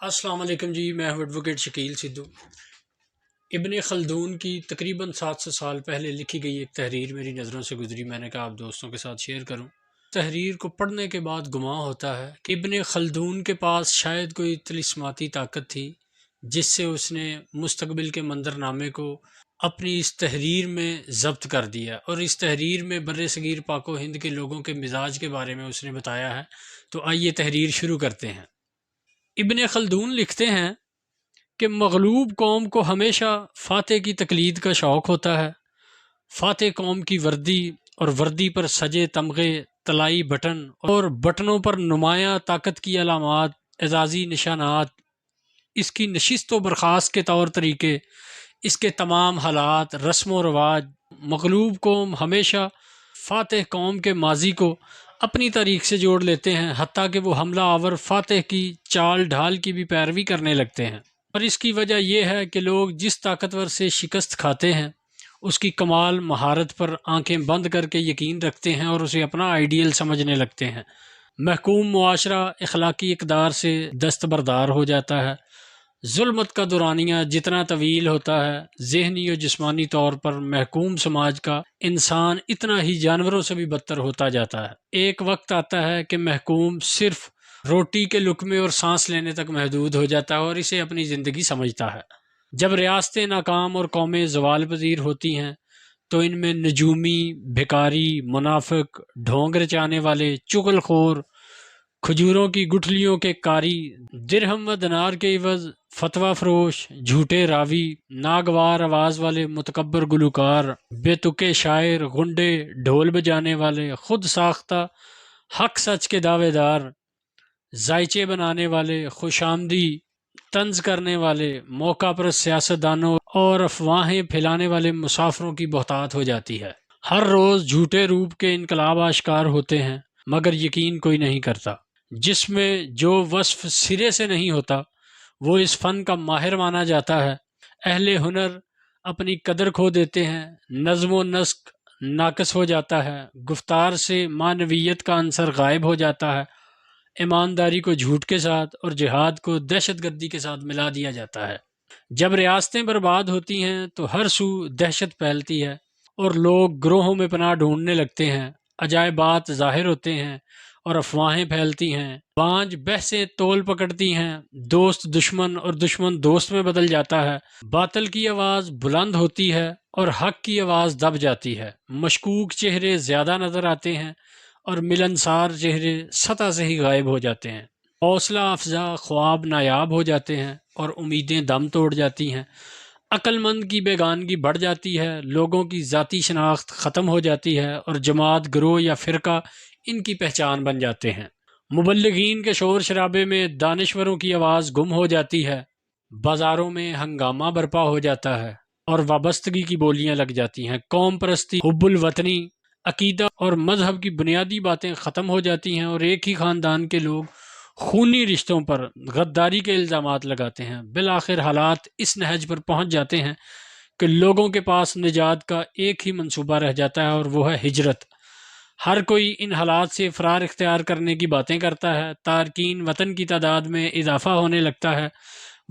السلام علیکم جی، میں ہوں ایڈوکیٹ شکیل سدھو۔ ابن خلدون کی تقریباً 700 سال پہلے لکھی گئی ایک تحریر میری نظروں سے گزری، میں نے کہا آپ دوستوں کے ساتھ شیئر کروں۔ تحریر کو پڑھنے کے بعد گمان ہوتا ہے کہ ابن خلدون کے پاس شاید کوئی طلسماتی طاقت تھی جس سے اس نے مستقبل کے منظرنامے کو اپنی اس تحریر میں ضبط کر دیا، اور اس تحریر میں بر صغیر پاک و ہند کے لوگوں کے مزاج کے بارے میں اس نے بتایا ہے۔ تو آئیے تحریر شروع کرتے ہیں۔ ابن خلدون لکھتے ہیں کہ مغلوب قوم کو ہمیشہ فاتح کی تقلید کا شوق ہوتا ہے۔ فاتح قوم کی وردی اور وردی پر سجے تمغے، طلائی بٹن اور بٹنوں پر نمایاں طاقت کی علامات، اعزازی نشانات، اس کی نشست و برخاست کے طور طریقے، اس کے تمام حالات، رسم و رواج، مغلوب قوم ہمیشہ فاتح قوم کے ماضی کو اپنی تاریخ سے جوڑ لیتے ہیں، حتیٰ کہ وہ حملہ آور فاتح کی چال ڈھال کی بھی پیروی کرنے لگتے ہیں۔ اور اس کی وجہ یہ ہے کہ لوگ جس طاقتور سے شکست کھاتے ہیں اس کی کمال مہارت پر آنکھیں بند کر کے یقین رکھتے ہیں اور اسے اپنا آئیڈیل سمجھنے لگتے ہیں۔ محکوم معاشرہ اخلاقی اقدار سے دستبردار ہو جاتا ہے۔ ظلمت کا دورانیہ جتنا طویل ہوتا ہے، ذہنی و جسمانی طور پر محکوم سماج کا انسان اتنا ہی جانوروں سے بھی بدتر ہوتا جاتا ہے۔ ایک وقت آتا ہے کہ محکوم صرف روٹی کے لقمے اور سانس لینے تک محدود ہو جاتا ہے اور اسے اپنی زندگی سمجھتا ہے۔ جب ریاستیں ناکام اور قومیں زوال پذیر ہوتی ہیں تو ان میں نجومی، بھکاری، منافق، ڈھونگ رچانے والے، چغل خور، کھجوروں کی گٹھلیوں کے کاری، درہم و دینار کے عوض فتویٰ فروش، جھوٹے راوی، ناگوار آواز والے متکبر گلوکار، بے تکے شاعر، غنڈے، ڈھول بجانے والے، خود ساختہ حق سچ کے دعوے دار، ذائچے بنانے والے، خوش آمدی طنز کرنے والے، موقع پر سیاستدانوں اور افواہیں پھیلانے والے مسافروں کی بہتات ہو جاتی ہے۔ ہر روز جھوٹے روپ کے انقلاب آشکار ہوتے ہیں، مگر یقین کوئی نہیں کرتا۔ جس میں جو وصف سرے سے نہیں ہوتا وہ اس فن کا ماہر مانا جاتا ہے۔ اہل ہنر اپنی قدر کھو دیتے ہیں، نظم و نسق ناقص ہو جاتا ہے، گفتار سے معنویت کا عنصر غائب ہو جاتا ہے، ایمانداری کو جھوٹ کے ساتھ اور جہاد کو دہشت گردی کے ساتھ ملا دیا جاتا ہے۔ جب ریاستیں برباد ہوتی ہیں تو ہر سو دہشت پھیلتی ہے اور لوگ گروہوں میں پناہ ڈھونڈنے لگتے ہیں، عجائبات ظاہر ہوتے ہیں اور افواہیں پھیلتی ہیں، بانجھ بحثیں تول پکڑتی ہیں، دوست دشمن اور دشمن دوست میں بدل جاتا ہے، باطل کی آواز بلند ہوتی ہے اور حق کی آواز دب جاتی ہے، مشکوک چہرے زیادہ نظر آتے ہیں اور ملنسار چہرے سطح سے ہی غائب ہو جاتے ہیں، حوصلہ افزا خواب نایاب ہو جاتے ہیں اور امیدیں دم توڑ جاتی ہیں، عقل مند کی بیگانگی بڑھ جاتی ہے، لوگوں کی ذاتی شناخت ختم ہو جاتی ہے اور جماعت، گروہ یا فرقہ ان کی پہچان بن جاتے ہیں۔ مبلغین کے شور شرابے میں دانشوروں کی آواز گم ہو جاتی ہے، بازاروں میں ہنگامہ برپا ہو جاتا ہے اور وابستگی کی بولیاں لگ جاتی ہیں، قوم پرستی، حب الوطنی، عقیدہ اور مذہب کی بنیادی باتیں ختم ہو جاتی ہیں اور ایک ہی خاندان کے لوگ خونی رشتوں پر غداری کے الزامات لگاتے ہیں۔ بالآخر حالات اس نہج پر پہنچ جاتے ہیں کہ لوگوں کے پاس نجات کا ایک ہی منصوبہ رہ جاتا ہے اور وہ ہے ہجرت۔ ہر کوئی ان حالات سے فرار اختیار کرنے کی باتیں کرتا ہے، تارکین وطن کی تعداد میں اضافہ ہونے لگتا ہے،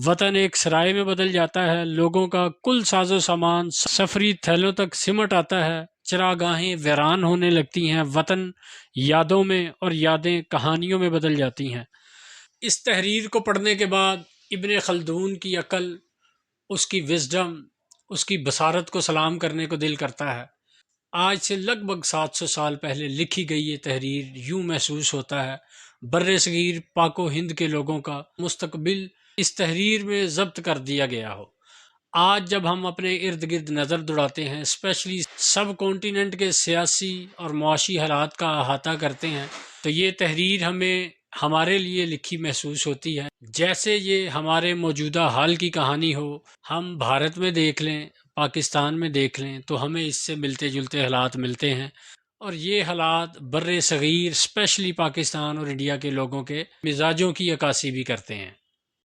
وطن ایک سرائے میں بدل جاتا ہے، لوگوں کا کل ساز و سامان سفری تھیلوں تک سمٹ آتا ہے، چراگاہیں ویران ہونے لگتی ہیں، وطن یادوں میں اور یادیں کہانیوں میں بدل جاتی ہیں۔ اس تحریر کو پڑھنے کے بعد ابن خلدون کی عقل، اس کی وزڈم، اس کی بصارت کو سلام کرنے کو دل کرتا ہے۔ آج سے لگ بھگ 700 سال پہلے لکھی گئی یہ تحریر یوں محسوس ہوتا ہے بر صغیر پاک و ہند کے لوگوں کا مستقبل اس تحریر میں ضبط کر دیا گیا ہو۔ آج جب ہم اپنے ارد گرد نظر دوڑاتے ہیں، اسپیشلی سب کانٹیننٹ کے سیاسی اور معاشی حالات کا احاطہ کرتے ہیں، تو یہ تحریر ہمیں ہمارے لیے لکھی محسوس ہوتی ہے، جیسے یہ ہمارے موجودہ حال کی کہانی ہو۔ ہم بھارت میں دیکھ لیں، پاکستان میں دیکھ لیں تو ہمیں اس سے ملتے جلتے حالات ملتے ہیں، اور یہ حالات بر صغیر اسپیشلی پاکستان اور انڈیا کے لوگوں کے مزاجوں کی عکاسی بھی کرتے ہیں۔